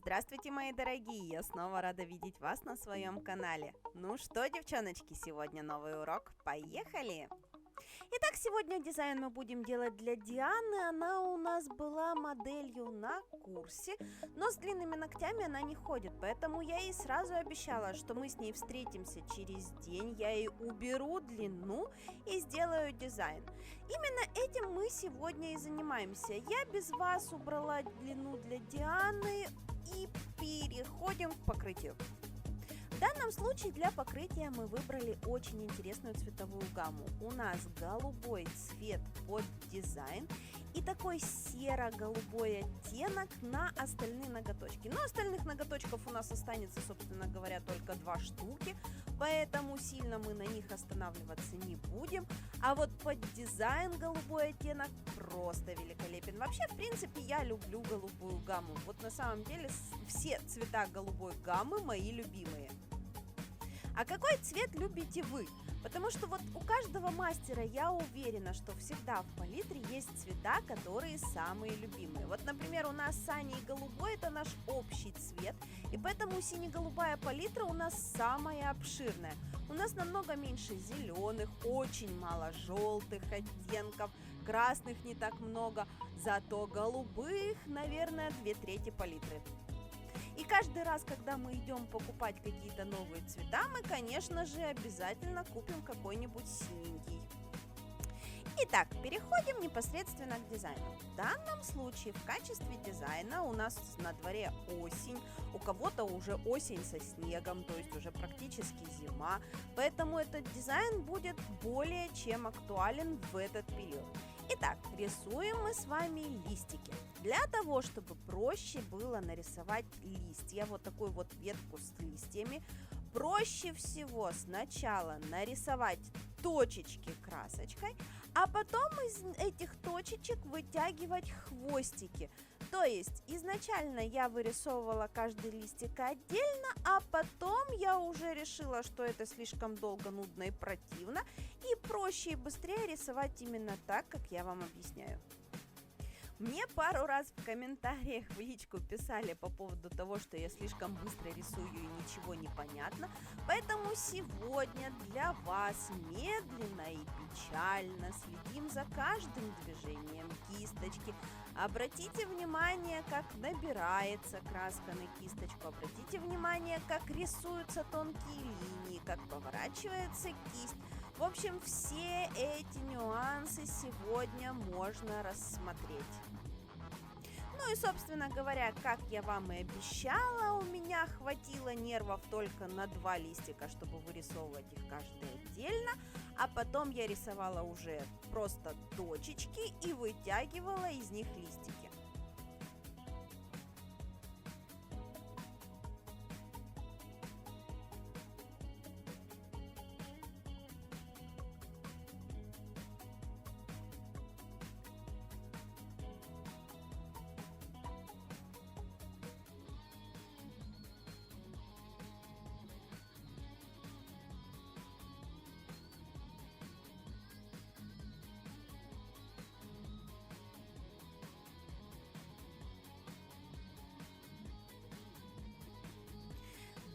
Здравствуйте, мои дорогие! Я снова рада видеть вас на своем канале. Ну что, девчоночки, сегодня новый урок. Поехали! Итак, сегодня дизайн мы будем делать для Дианы. Она у нас была моделью на курсе, но с длинными ногтями она не ходит, поэтому я ей сразу обещала, что мы с ней встретимся через день, я ей уберу длину и сделаю дизайн. Именно этим мы сегодня и занимаемся. Я без вас убрала длину для Дианы и переходим к покрытию. В данном случае для покрытия мы выбрали очень интересную цветовую гамму. У нас голубой цвет под дизайн и такой серо-голубой оттенок на остальные ноготочки. Но остальных ноготочков у нас останется, собственно говоря, только 2 штуки, поэтому сильно мы на них останавливаться не будем. А вот под дизайн голубой оттенок просто великолепен. Вообще, в принципе, я люблю голубую гамму. Вот на самом деле все цвета голубой гаммы мои любимые. А какой цвет любите вы? Потому что вот у каждого мастера, я уверена, что всегда в палитре есть цвета, которые самые любимые. Вот, например, у нас с Аней голубой – это наш общий цвет, и поэтому сине-голубая палитра у нас самая обширная. У нас намного меньше зеленых, очень мало желтых оттенков, красных не так много, зато голубых, наверное, 2/3 палитры. И каждый раз, когда мы идем покупать какие-то новые цвета, мы, конечно же, обязательно купим какой-нибудь синенький. Итак, переходим непосредственно к дизайну. В данном случае в качестве дизайна у нас на дворе осень, у кого-то уже осень со снегом, то есть уже практически зима, поэтому этот дизайн будет более чем актуален в этот период. Итак, рисуем мы с вами листики. Для того, чтобы проще было нарисовать листья, вот такую вот ветку с листьями, проще всего сначала нарисовать точечки красочкой, а потом из этих точечек вытягивать хвостики. То есть изначально я вырисовывала каждый листик отдельно, а потом я уже решила, что это слишком долго, нудно и противно, и проще и быстрее рисовать именно так, как я вам объясняю. Мне пару раз в комментариях в личку писали по поводу того, что я слишком быстро рисую и ничего не понятно, поэтому сегодня для вас медленно и печально следим за каждым движением кисточки. Обратите внимание, как набирается краска на кисточку, обратите внимание, как рисуются тонкие линии, как поворачивается кисть. В общем, все эти нюансы сегодня можно рассмотреть. Ну и, собственно говоря, как я вам и обещала, у меня хватило нервов только на 2 листика, чтобы вырисовывать их каждый отдельно, а потом я рисовала уже просто точечки и вытягивала из них листики.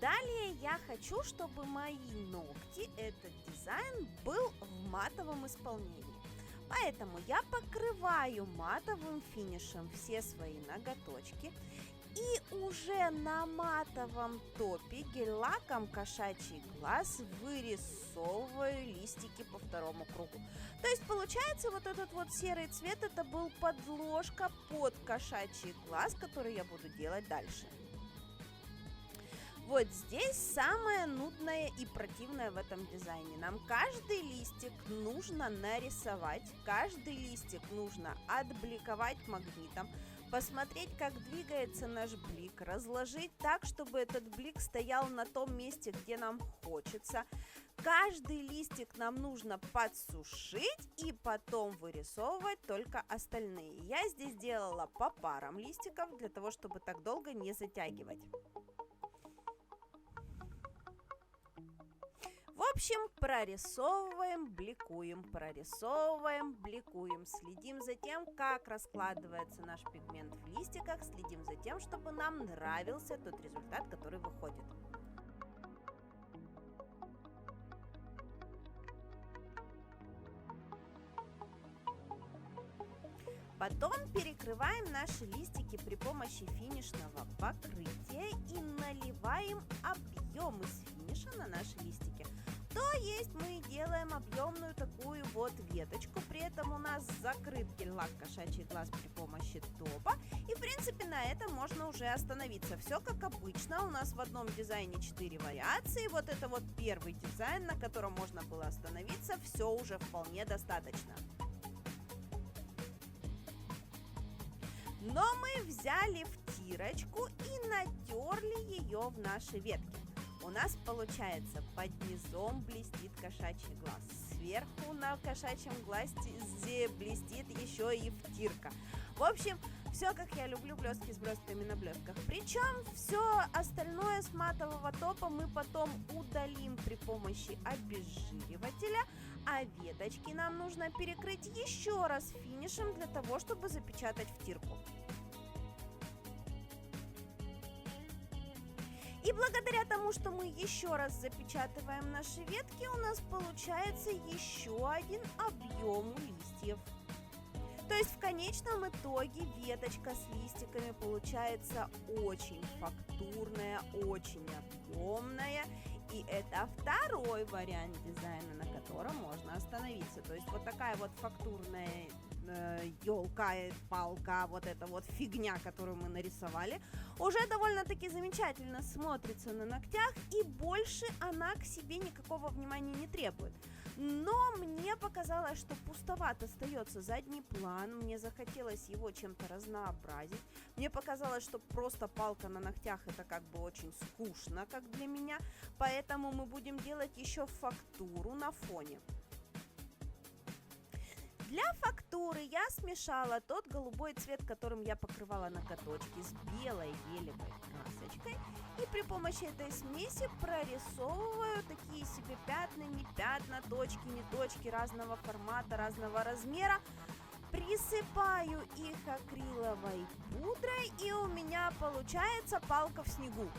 Далее я хочу, чтобы мои ногти, этот дизайн, был в матовом исполнении. Поэтому я покрываю матовым финишем все свои ноготочки и уже на матовом топе гель-лаком кошачий глаз вырисовываю листики по второму кругу. То есть получается вот этот вот серый цвет, это был подложка под кошачий глаз, который я буду делать дальше. Вот здесь самое нудное и противное в этом дизайне. Нам каждый листик нужно нарисовать, каждый листик нужно отбликовать магнитом, посмотреть, как двигается наш блик, разложить так, чтобы этот блик стоял на том месте, где нам хочется. Каждый листик нам нужно подсушить и потом вырисовывать только остальные. Я здесь делала по парам листиков, для того, чтобы так долго не затягивать. В общем, прорисовываем, бликуем, следим за тем, как раскладывается наш пигмент в листиках, следим за тем, чтобы нам нравился тот результат, который выходит. Потом перекрываем наши листики при помощи финишного покрытия и наливаем объем из финиша на наши листики. То есть мы делаем объемную такую вот веточку, при этом у нас закрыт гель-лак кошачий глаз при помощи топа. И в принципе на этом можно уже остановиться. Все как обычно, у нас в одном дизайне 4 вариации. Вот это вот первый дизайн, на котором можно было остановиться, все уже вполне достаточно. Но мы взяли втирочку и натерли ее в наши ветки. У нас получается, под низом блестит кошачий глаз, сверху на кошачьем глазе блестит еще и втирка. В общем, все как я люблю, блестки с блестками на блестках. Причем все остальное с матового топа мы потом удалим при помощи обезжиривателя, а веточки нам нужно перекрыть еще раз финишем для того, чтобы запечатать втирку. И благодаря тому, что мы еще раз запечатываем наши ветки, у нас получается еще один объем листьев. То есть в конечном итоге веточка с листиками получается очень фактурная, очень объемная. И это второй вариант дизайна, на котором можно остановиться. То есть вот такая вот фактурная елка, палка, вот эта вот фигня, которую мы нарисовали, уже довольно-таки замечательно смотрится на ногтях, и больше она к себе никакого внимания не требует. Но мне показалось, что пустоват остается задний план, мне захотелось его чем-то разнообразить. Мне показалось, что просто палка на ногтях это как бы очень скучно, как для меня, поэтому мы будем делать еще фактуру на фоне. Для фактуры я смешала тот голубой цвет, которым я покрывала ноготочки, с белой гелевой красочкой. И при помощи этой смеси прорисовываю такие себе пятна, не пятна, точки, не точки, разного формата, разного размера. Присыпаю их акриловой пудрой, и у меня получается палка в снегу.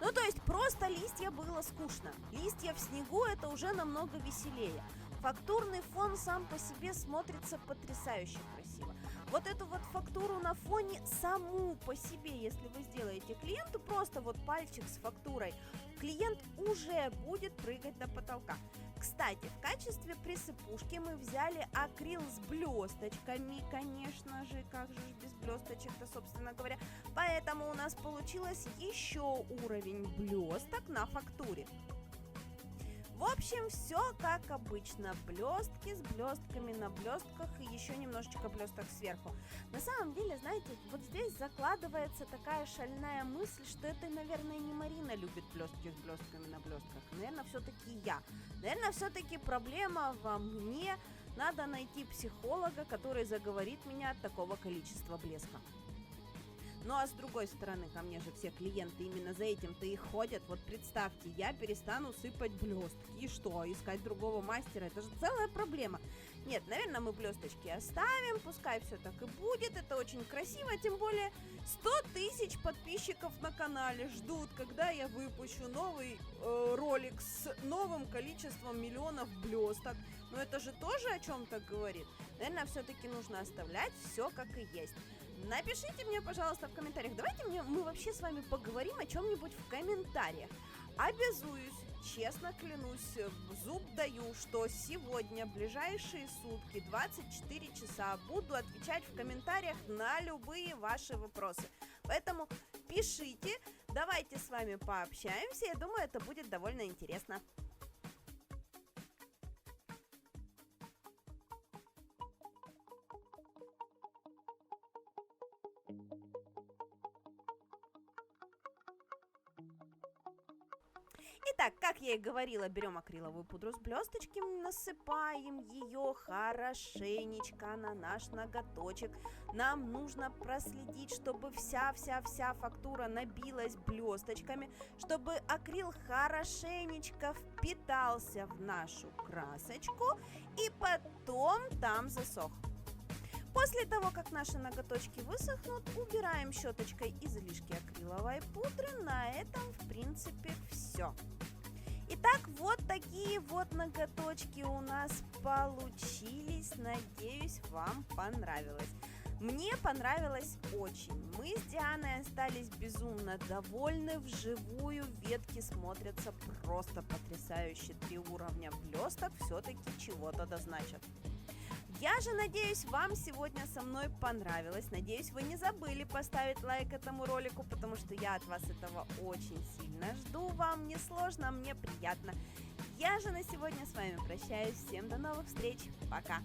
Ну, то есть просто листья было скучно. Листья в снегу это уже намного веселее. Фактурный фон сам по себе смотрится потрясающе красиво. Вот эту вот фактуру на фоне саму по себе, если вы сделаете клиенту просто вот пальчик с фактурой, клиент уже будет прыгать до потолка. Кстати, в качестве присыпушки мы взяли акрил с блесточками, конечно же, как же без блесточек-то, собственно говоря. Поэтому у нас получилось еще уровень блесток на фактуре. В общем, все как обычно. Блестки с блестками на блестках и еще немножечко блесток сверху. На самом деле, знаете, вот здесь закладывается такая шальная мысль, что это, наверное, не Марина любит блестки с блестками на блестках. Наверное, все-таки я. Наверное, все-таки проблема во мне. Надо найти психолога, который заговорит меня от такого количества блеска. Ну а с другой стороны, ко мне же все клиенты именно за этим-то и ходят. Вот представьте, я перестану сыпать блестки. И что, искать другого мастера? Это же целая проблема. Нет, наверное, мы блесточки оставим, пускай все так и будет. Это очень красиво, тем более 100 тысяч подписчиков на канале ждут, когда я выпущу новый ролик с новым количеством миллионов блесток. Но это же тоже о чем-то говорит. Наверное, все-таки нужно оставлять все как и есть. Напишите мне, пожалуйста, в комментариях. Давайте мы вообще с вами поговорим о чем-нибудь в комментариях. Обязуюсь, честно клянусь, зуб даю, что сегодня, ближайшие сутки, 24 часа, буду отвечать в комментариях на любые ваши вопросы. Поэтому пишите, давайте с вами пообщаемся. Я думаю, это будет довольно интересно. Итак, как я и говорила, берем акриловую пудру с блесточками, насыпаем ее хорошенечко на наш ноготочек, нам нужно проследить, чтобы вся фактура набилась блесточками, чтобы акрил хорошенечко впитался в нашу красочку и потом там засох. После того, как наши ноготочки высохнут, убираем щеточкой излишки акриловой пудры. На этом, в принципе, все. Итак, вот такие вот ноготочки у нас получились. Надеюсь, вам понравилось. Мне понравилось очень. Мы с Дианой остались безумно довольны. Вживую ветки смотрятся просто потрясающе. 3 уровня блесток все-таки чего-то дозначат. Я же надеюсь, вам сегодня со мной понравилось. Надеюсь, вы не забыли поставить лайк этому ролику, потому что я от вас этого очень сильно жду. Вам не сложно, мне приятно. Я же на сегодня с вами прощаюсь. Всем до новых встреч. Пока!